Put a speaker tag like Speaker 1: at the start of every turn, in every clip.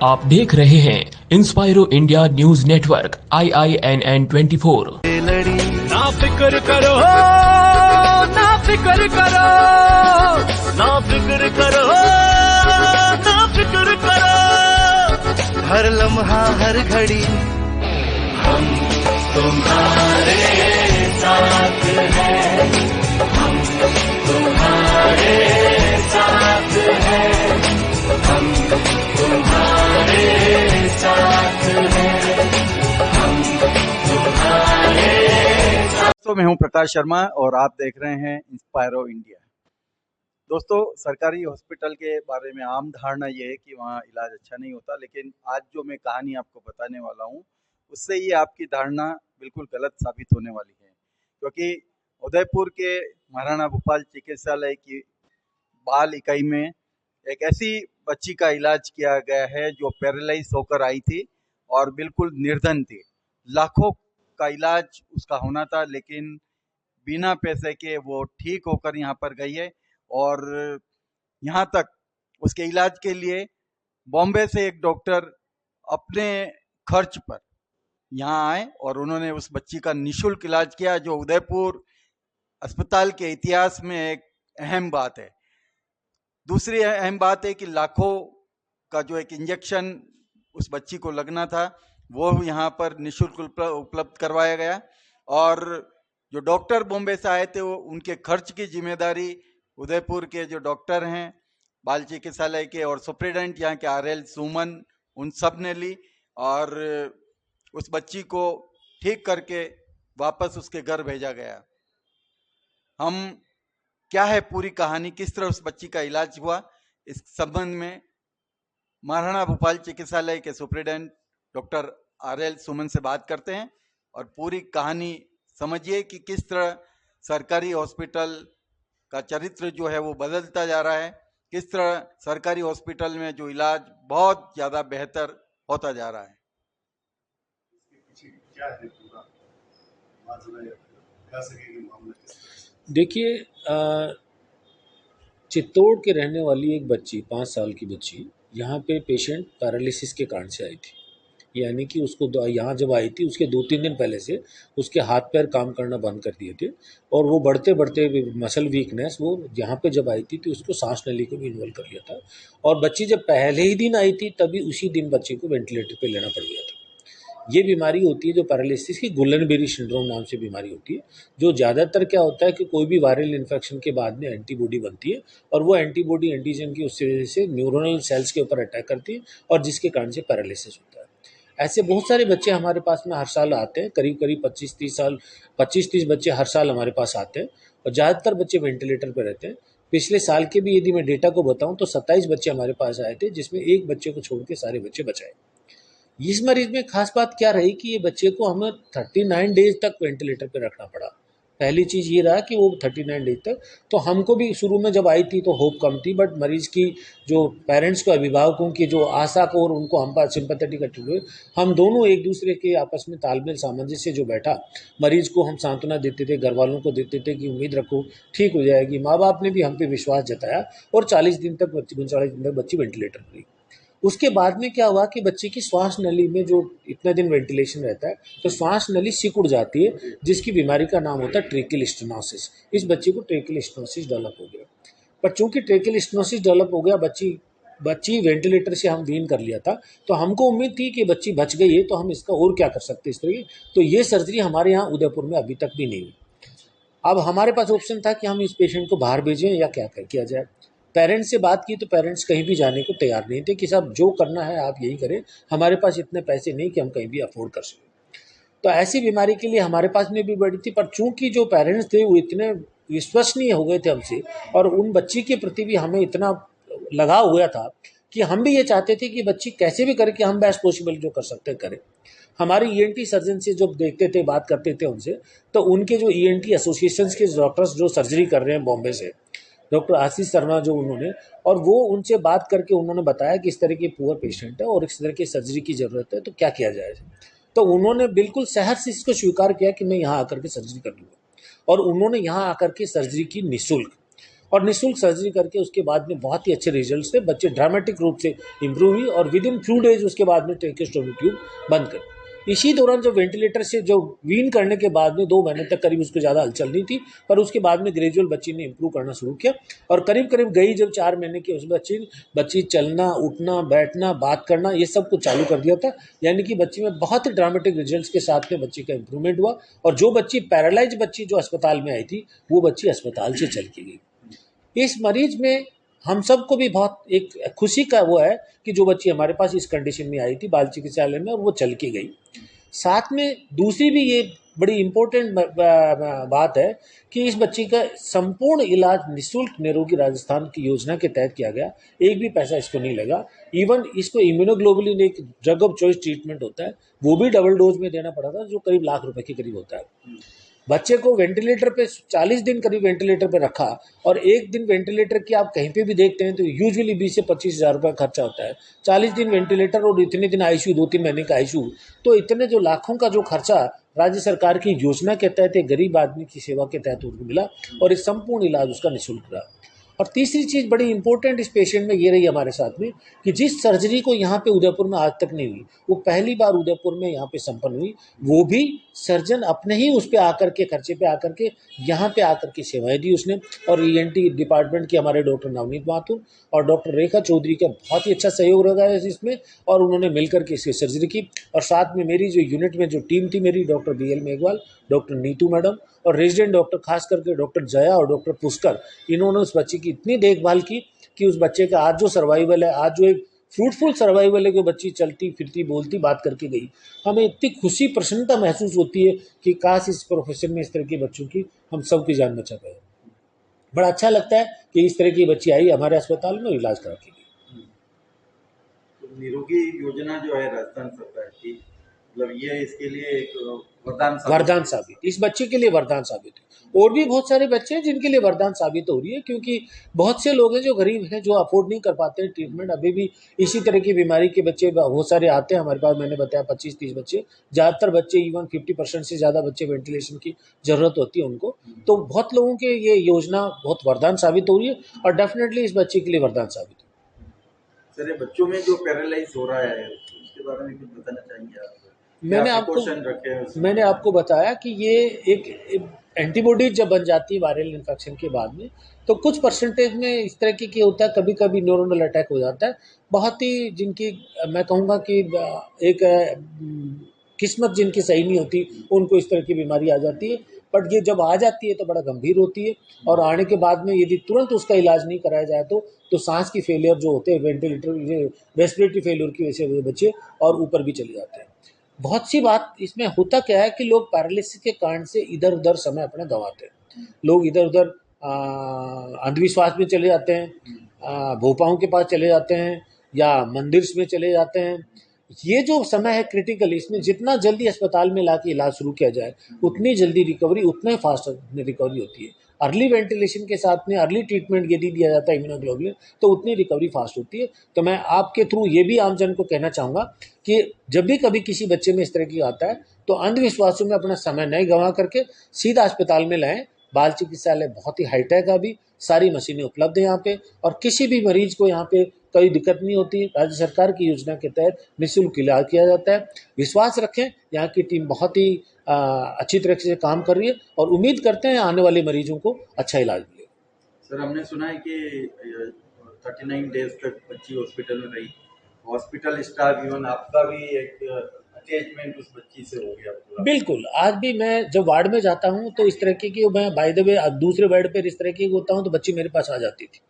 Speaker 1: आप देख रहे हैं इंस्पायरो इंडिया न्यूज नेटवर्क IINN 24।
Speaker 2: ना फिक्र करो, ना फिक्र करो, ना फिक्र करो, ना फिक्र करो। हर लम्हा हर घड़ी हम तुम्हारे साथ हैं, हम तुम्हारे साथ हैं, हम तुम्हारे साथ हैं, हम तुम्हारे साथ।
Speaker 3: दोस्तों, मैं हूं प्रकाश शर्मा और आप देख रहे हैं इंस्पायरो इंडिया। दोस्तों, सरकारी हॉस्पिटल के बारे में आम धारणा ये है कि वहाँ इलाज अच्छा नहीं होता, लेकिन आज जो मैं कहानी आपको बताने वाला हूँ उससे ये आपकी धारणा बिल्कुल गलत साबित होने वाली है। क्योंकि उदयपुर के महाराणा भूपाल चिकित्सालय की बाल इकाई में एक ऐसी बच्ची का इलाज किया गया है जो पैरालाइज होकर आई थी और बिल्कुल निर्धन थी। लाखों का इलाज उसका होना था, लेकिन बिना पैसे के वो ठीक होकर यहाँ पर गई है। और यहाँ तक उसके इलाज के लिए बॉम्बे से एक डॉक्टर अपने खर्च पर यहाँ आए और उन्होंने उस बच्ची का निःशुल्क इलाज किया, जो उदयपुर अस्पताल के इतिहास में एक अहम बात है। दूसरी अहम बात है कि लाखों का जो एक इंजेक्शन उस बच्ची को लगना था वो यहाँ पर निःशुल्क उपलब्ध करवाया गया। और जो डॉक्टर बॉम्बे से आए थे वो उनके खर्च की जिम्मेदारी उदयपुर के जो डॉक्टर हैं बाल चिकित्सालय के और सुप्रिटेंडेंट यहाँ के RL सुमन, उन सब ने ली और उस बच्ची को ठीक करके वापस उसके घर भेजा गया। हम क्या है पूरी कहानी, किस तरह उस बच्ची का इलाज हुआ, इस संबंध में महाराणा भूपाल चिकित्सालय के सुप्रिटेंडेंट डॉक्टर RL सुमन से बात करते हैं और पूरी कहानी समझिए कि किस तरह सरकारी हॉस्पिटल का चरित्र जो है वो बदलता जा रहा है, किस तरह सरकारी हॉस्पिटल में जो इलाज बहुत ज़्यादा बेहतर होता जा रहा है।
Speaker 4: क्या है पूरा मामला, कह सके कि मामला किस तरह से?
Speaker 5: देखिए, चित्तौड़ के रहने वाली एक बच्ची, 5 साल की बच्ची, यहाँ पे पेशेंट पैरालिसिस के कारण से आई थी। यानी कि उसको यहाँ जब आई थी उसके 2-3 दिन पहले से उसके हाथ पैर काम करना बंद कर दिए थे और वो बढ़ते बढ़ते मसल वीकनेस, वो यहाँ पे जब आई थी तो उसको सांस नली को भी इन्वॉल्व कर लिया था। और बच्ची जब पहले ही दिन आई थी तभी उसी दिन बच्ची को वेंटिलेटर पे लेना पड़ गया था। ये बीमारी होती है जो पैरालिसिस की, गुलन-बेरी सिंड्रोम नाम से बीमारी होती है, जो ज़्यादातर क्या होता है कि कोई भी वायरल इन्फेक्शन के बाद में एंटीबॉडी बनती है और वो एंटीबॉडी एंटीजन की उसकी वजह से न्यूरोनल सेल्स के ऊपर अटैक करती है और जिसके कारण से पैरालिसिस होता है। ऐसे बहुत सारे बच्चे हमारे पास में हर साल आते हैं, करीब 25-30 बच्चे हर साल हमारे पास आते हैं और ज़्यादातर बच्चे वेंटिलेटर पर रहते हैं। पिछले साल के भी यदि मैं डेटा को बताऊं तो 27 बच्चे हमारे पास आए थे, जिसमें एक बच्चे को छोड़ के सारे बच्चे बचाए। इस मरीज में खास बात क्या रही कि ये बच्चे को हमें 39 डेज तक वेंटिलेटर पे रखना पड़ा। पहली चीज़ ये रहा कि वो 39 डेज तक, तो हमको भी शुरू में जब आई थी तो होप कम थी, बट मरीज़ की जो पेरेंट्स को, अभिभावकों की जो आशा को और उनको हम पास सिंपैथेटिक करते हुए हम दोनों एक दूसरे के आपस में तालमेल सामंजस्य जो बैठा, मरीज़ को हम सांत्वना देते थे, घर वालों को देते थे कि उम्मीद रखो ठीक हो जाएगी। माँ बाप ने भी हम पे विश्वास जताया और 40 दिन तक 39 दिन तक बच्ची वेंटिलेटर पर रही। उसके बाद में क्या हुआ कि बच्चे की श्वास नली में जो इतने दिन वेंटिलेशन रहता है तो श्वास नली सिकुड़ जाती है, जिसकी बीमारी का नाम होता है ट्रेकियल स्टेनोसिस। इस बच्चे को ट्रेकियल स्टेनोसिस डेवलप हो गया। पर चूंकि ट्रेकियल स्टेनोसिस डेवलप हो गया, बच्ची वेंटिलेटर से हम वीन कर लिया था, तो हमको उम्मीद थी कि बच्ची बच गई है तो हम इसका और क्या कर सकते इस तरह की। तो ये सर्जरी हमारे यहाँ उदयपुर में अभी तक भी नहीं हुई। अब हमारे पास ऑप्शन था कि हम इस पेशेंट को बाहर भेजें या क्या किया जाए। पेरेंट्स से बात की तो पेरेंट्स कहीं भी जाने को तैयार नहीं थे कि साहब जो करना है आप यही करें, हमारे पास इतने पैसे नहीं कि हम कहीं भी अफोर्ड कर सकें। तो ऐसी बीमारी के लिए हमारे पास में भी बड़ी थी, पर चूंकि जो पेरेंट्स थे वो इतने विश्वसनीय हो गए थे हमसे और उन बच्ची के प्रति भी हमें इतना लगाव हुआ था कि हम भी ये चाहते थे कि बच्ची कैसे भी करके हम बेस्ट पॉसिबल जो कर सकते हैं करें। हमारे ENT सर्जन से जब देखते थे, बात करते थे उनसे, तो उनके जो ENT एसोसिएशन के डॉक्टर्स जो सर्जरी कर रहे हैं बॉम्बे से, डॉक्टर आशीष शर्मा जो उन्होंने, और वो उनसे बात करके उन्होंने बताया कि इस तरह की पुअर पेशेंट है और इस तरह की सर्जरी की ज़रूरत है तो क्या किया जाए। तो उन्होंने बिल्कुल सहर्ष इसको स्वीकार किया कि मैं यहाँ आकर के सर्जरी कर लूँगा और उन्होंने यहाँ आकर के सर्जरी की निःशुल्क। और निःशुल्क सर्जरी करके उसके बाद में बहुत ही अच्छे रिजल्ट थे, बच्चे ड्रामेटिक रूप से इम्प्रूव हुई और विद इन फ्यू डेज उसके बाद में ट्रेकियोस्टोमी ट्यूब बंद कर। इसी दौरान जो वेंटिलेटर से जो वीन करने के बाद में 2 महीने तक करीब उसको ज़्यादा हलचल नहीं थी, पर उसके बाद में ग्रेजुअल बच्ची ने इम्प्रूव करना शुरू किया और करीब करीब गई जब 4 महीने की उस बच्ची चलना, उठना, बैठना, बात करना ये सब कुछ चालू कर दिया था। यानी कि बच्ची में बहुत ही ड्रामेटिक रिजल्ट्स के साथ में बच्ची का इम्प्रूवमेंट हुआ और जो बच्ची पैरालाइज बच्ची जो अस्पताल में आई थी वो बच्ची अस्पताल से चल के गई। इस मरीज में हम सबको भी बहुत एक खुशी का वो है कि जो बच्ची हमारे पास इस कंडीशन में आई थी बाल चिकित्सालय में और वो चल के गई। साथ में दूसरी भी ये बड़ी इम्पोर्टेंट बात है कि इस बच्ची का संपूर्ण इलाज निःशुल्क निरोगी राजस्थान की योजना के तहत किया गया, एक भी पैसा इसको नहीं लगा। इवन इसको इम्यूनोग्लोबुलिन एक ड्रग ऑफ चॉइस ट्रीटमेंट होता है, वो भी डबल डोज में देना पड़ा था जो करीब लाख रुपए के करीब होता है। बच्चे को वेंटिलेटर पे 40 दिन करीब वेंटिलेटर पे रखा और एक दिन वेंटिलेटर की आप कहीं पे भी देखते हैं तो यूजुअली 20 से 25 हज़ार रुपये खर्चा होता है। 40 दिन वेंटिलेटर और इतने दिन आईसीयू, 2-3 महीने का आईसीयू, तो इतने जो लाखों का जो खर्चा राज्य सरकार की योजना के तहत एक गरीब आदमी की सेवा के तहत उनको मिला और इस संपूर्ण इलाज उसका निःशुल्क रहा। और तीसरी चीज़ बड़ी इंपॉर्टेंट इस पेशेंट में ये रही हमारे साथ में कि जिस सर्जरी को यहाँ पे उदयपुर में आज तक नहीं हुई वो पहली बार उदयपुर में यहाँ पे संपन्न हुई, वो भी सर्जन अपने ही उस पे आकर के खर्चे पे आकर के यहाँ पे आकर के सेवाएं दी उसने। और ईएनटी डिपार्टमेंट के हमारे डॉक्टर नवनीत माथुर और डॉक्टर रेखा चौधरी का बहुत ही अच्छा सहयोग रहा है इसमें और उन्होंने मिलकर के इसकी सर्जरी की। और साथ में मेरी जो यूनिट में जो टीम थी मेरी, doctor BL Meghwal, doctor Neetu madam और रेजिडेंट डॉक्टर खास करके डॉक्टर जया और डॉक्टर पुष्कर, इन्होंने उस बच्चे की इतनी देखभाल की कि उस बच्चे का आज जो सर्वाइवल है, आज जो एक फ्रूटफुल सर्वाइवल है कि बच्ची चलती फिरती बोलती बात करके गई, हमें इतनी खुशी प्रसन्नता महसूस होती है कि काश इस प्रोफेशन में इस तरह के बच्चों की हम सब की जान बचा पाए। बड़ा अच्छा लगता है कि इस तरह की बच्ची आई हमारे अस्पताल में इलाज करा के गई।
Speaker 3: तो निरोगी योजना जो है राजस्थान सरकार की, मतलब ये इसके लिए एक वरदान
Speaker 5: साबित, इस बच्चे के लिए वरदान साबित है। और भी बहुत सारे बच्चे हैं जिनके लिए वरदान साबित हो रही है, क्योंकि बहुत से लोग हैं जो गरीब हैं, जो अफोर्ड नहीं कर पाते हैं ट्रीटमेंट। अभी भी इसी तरह की बीमारी के बच्चे बहुत सारे आते हैं हमारे पास, मैंने बताया 25-30 बच्चे, ज़्यादातर बच्चे इवन 50% से ज़्यादा बच्चे वेंटिलेशन की ज़रूरत होती है उनको। तो बहुत लोगों के ये योजना बहुत वरदान साबित हो रही है और डेफिनेटली इस बच्चे के लिए वरदान साबित है।
Speaker 3: सर, ये बच्चों में जो पैरालाइज हो रहा है उसके बारे में कुछ बताना चाहेंगे आप? मैंने आपको
Speaker 5: बताया कि ये एक एंटीबॉडीज जब बन जाती है वायरल इन्फेक्शन के बाद में, तो कुछ परसेंटेज में इस तरह की होता है, कभी कभी न्यूरोनल अटैक हो जाता है। बहुत ही जिनकी मैं कहूँगा कि एक किस्मत जिनकी सही नहीं होती उनको इस तरह की बीमारी आ जाती है, बट ये जब आ जाती है तो बड़ा गंभीर होती है और आने के बाद में यदि तुरंत उसका इलाज नहीं कराया जाए तो सांस की फेलियर जो होते हैं, वेंटिलेटर रेस्पिरेटरी फेलियर की वजह से बच्चे और ऊपर भी चले जाते हैं। बहुत सी बात इसमें होता क्या है कि लोग पैरालिसिस के कारण से इधर उधर समय अपना गंवाते हैं। लोग इधर उधर अंधविश्वास में चले जाते हैं, भोपाओं के पास चले जाते हैं या मंदिर में चले जाते हैं। ये जो समय है क्रिटिकल, इसमें जितना जल्दी अस्पताल में लाके इलाज शुरू किया जाए उतनी जल्दी रिकवरी, उतना ही फास्ट रिकवरी होती है। अर्ली वेंटिलेशन के साथ में अर्ली ट्रीटमेंट यदि दिया जाता है इम्यूनोग्लोबुलिन तो उतनी रिकवरी फास्ट होती है। तो मैं आपके थ्रू ये भी आमजन को कहना चाहूँगा कि जब भी कभी किसी बच्चे में इस तरह की आता है तो अंधविश्वासों में अपना समय नहीं गंवा करके सीधा अस्पताल में लाएं। बाल चिकित्सालय बहुत ही हाईटेक है, अभी सारी मशीनें उपलब्ध हैं यहाँ पे और किसी भी मरीज को यहाँ पे कोई दिक्कत नहीं होती। राज्य सरकार की योजना के तहत निःशुल्क इलाज किया जाता है। विश्वास रखें, यहाँ की टीम बहुत ही अच्छी तरह से काम कर रही है और उम्मीद करते हैं आने वाले मरीजों को अच्छा इलाज मिलेगा।
Speaker 3: सर, हमने सुना है कि 39 डेज तक बच्ची हॉस्पिटल में रही, हॉस्पिटल स्टाफ इवन आपका भी एक अटैचमेंट उस बच्ची से हो गया?
Speaker 5: बिल्कुल, आज भी मैं जब वार्ड में जाता हूँ तो इस तरह की मैं बाय द वे दूसरे बेड पर इस तरह की होता हूँ तो बच्ची मेरे पास आ जाती थी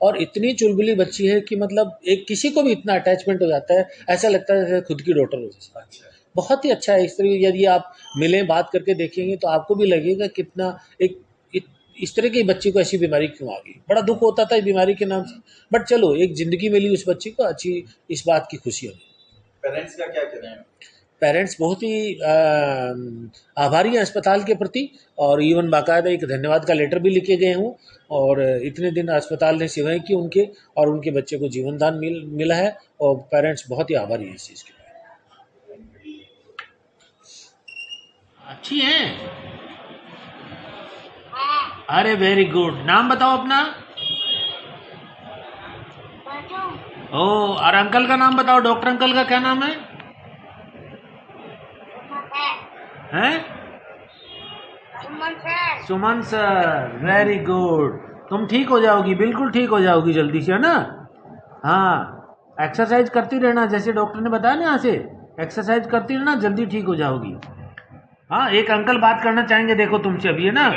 Speaker 5: और इतनी चुलबुली बच्ची है कि मतलब एक किसी को भी इतना अटैचमेंट हो जाता है, ऐसा लगता है जैसे खुद की डॉटर हो जैसे। अच्छा, बहुत ही अच्छा है। इस तरह यदि आप मिलें, बात करके देखेंगे तो आपको भी लगेगा कितना एक इस तरह की बच्ची को ऐसी बीमारी क्यों आ गई। बड़ा दुख होता था इस बीमारी के नाम से, बट चलो एक ज़िंदगी मिली उस बच्ची को, अच्छी इस बात की खुशी होगी।
Speaker 3: पेरेंट्स का क्या कहना है?
Speaker 5: पेरेंट्स बहुत ही आभारी हैं अस्पताल के प्रति और इवन बाकायदा एक धन्यवाद का लेटर भी लिखे गए हूँ और इतने दिन अस्पताल ने सेवाएं की उनके और उनके बच्चे को जीवन दान मिला है और पेरेंट्स बहुत ही आभारी हैं इस चीज़ के लिए। अच्छी हैं, अरे वेरी गुड। नाम बताओ अपना? ओ, और अंकल का नाम बताओ, डॉक्टर अंकल का क्या नाम है? हैं? सुमन सर, वेरी गुड। तुम ठीक हो जाओगी, बिल्कुल ठीक हो जाओगी जल्दी से, है ना? हाँ, एक्सरसाइज करती रहना, जैसे डॉक्टर ने बताया ना, यहाँ से एक्सरसाइज करती रहना, जल्दी ठीक हो जाओगी। हाँ, एक अंकल बात करना चाहेंगे, देखो तुमसे अभी, है ना?